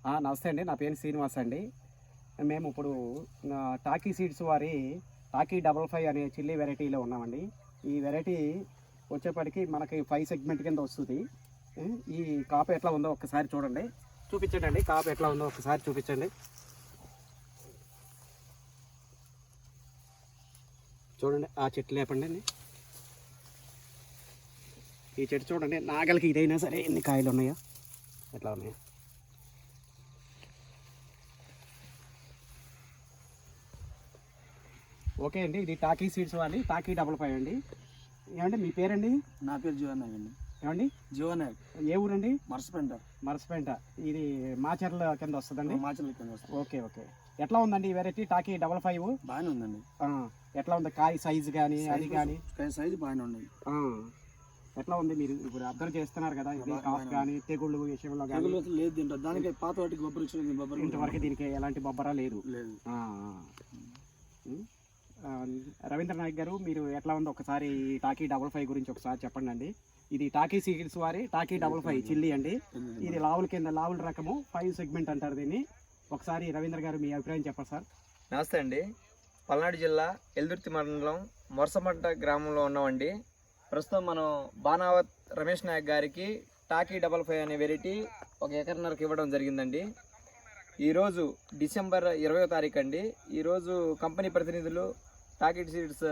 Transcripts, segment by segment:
నమస్తే అండి. నా పేరు శ్రీనివాస్ అండి. మేము ఇప్పుడు టాకీ సీడ్స్ వారి టాకీ 55 అనే చిల్లీ వెరైటీలో ఉన్నామండి. ఈ వెరైటీ వచ్చేప్పటికి మనకి 5 సెగ్మెంట్ కింద వస్తుంది. ఈ కాపు ఎట్లా ఉందో ఒక్కసారి చూడండి, చూపించండి అండి. కాపు ఎట్లా ఉందో ఒకసారి చూపించండి. చూడండి, ఆ చెట్టు లేపండి అండి. ఈ చెట్టు చూడండి, నాగలికి ఇదైనా సరే ఎన్ని కాయలు ఉన్నాయో, ఎట్లా ఉన్నాయో. ఓకే అండి, ఇది టాకీ సీడ్స్ వాళ్ళి టాకీ 55 అండి. ఏమండి మీ పేరండి? నా పేరు జీవనాయక్ అండి. ఏమండి? జీవనాయక్. ఏ ఊరండి? మరసపేంట. ఇది మాచర్ల కింద వస్తుందండి. మాచర్ల కింద వస్తుంది. Okay okay. ఎట్లా ఉందండి ఈ వెరైటీ టాకీ 55? బాగానే ఉందండి. ఎట్లా ఉంది కాయ సైజు కానీ అది కానీ? సైజు బాగానే ఉంది. ఎట్లా ఉంది, మీరు ఇప్పుడు అబ్జర్వ్ చేస్తున్నారు కదా, ఇది కాఫ్ కానీ తెగుళ్ళు విషయంలో కానీ? లేదు దీంట్లో, దానికి పాత వాటికి బొబ్బరు ఇచ్చింది. ఇంతవరకు దీనికి ఎలాంటి బొబ్బరా లేదు. రవీంద్ర నాయక్ గారు, మీరు ఎట్లా ఉందో ఒకసారి టాకీ 55 గురించి ఒకసారి చెప్పండి అండి. ఇది టాకీ సీడ్స్ వారి టాకీ 55 చిల్లీ అండి. ఇది లావుల కింద లావుల రకము, 5 సెగ్మెంట్ అంటారు దీన్ని. ఒకసారి రవీంద్ర గారు మీ అభిప్రాయం చెప్పండి సార్. నమస్తే అండి. పల్నాడు జిల్లా ఎల్దుర్తి మండలం మొరసమంట గ్రామంలో ఉన్నామండి. ప్రస్తుతం మనం బానావత్ రమేష్ నాయక్ గారికి టాకీ 55 అనే వెరైటీ 1 ఎకరన్నరకు ఇవ్వడం జరిగిందండి. ఈరోజు డిసెంబర్ 20వ తారీఖు అండి. ఈరోజు కంపెనీ ప్రతినిధులు టాకీ సీడ్స్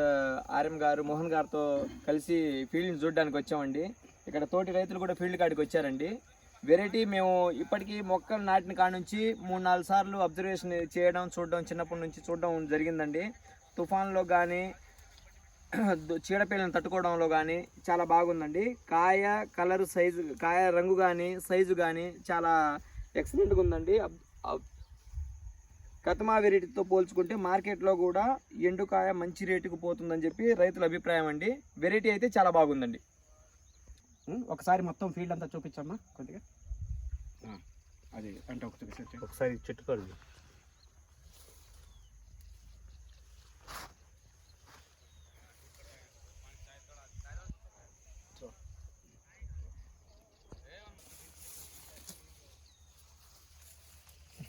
ఆర్ఎం గారు మోహన్ గారితో కలిసి ఫీల్డ్ని చూడడానికి వచ్చామండి. ఇక్కడ తోటి రైతులు కూడా ఫీల్డ్ కాడికి వచ్చారండి. వెరైటీ మేము ఇప్పటికీ మొక్కలు నాటిన కాడ నుంచి 3-4 సార్లు అబ్జర్వేషన్ చేయడం, చూడడం, చిన్నప్పటి నుంచి చూడడం జరిగిందండి. తుఫాన్లో కానీ చీడపీలను తట్టుకోవడంలో కానీ చాలా బాగుందండి. కాయ కలర్ సైజు, కాయ రంగు కానీ సైజు కానీ చాలా ఎక్సలెంట్గా ఉందండి. కతమా వెరైటీతో పోల్చుకుంటే మార్కెట్లో కూడా ఎండుకాయ మంచి రేటుకు పోతుందని చెప్పి రైతుల అభిప్రాయం అండి. వెరైటీ అయితే చాలా బాగుందండి. ఒకసారి మొత్తం ఫీల్డ్ అంతా చూపించమ్మా కొద్దిగా. అది అంటే ఒకసారి చెట్టు కాదు.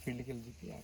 ఫీల్డ్కి వెళ్ళి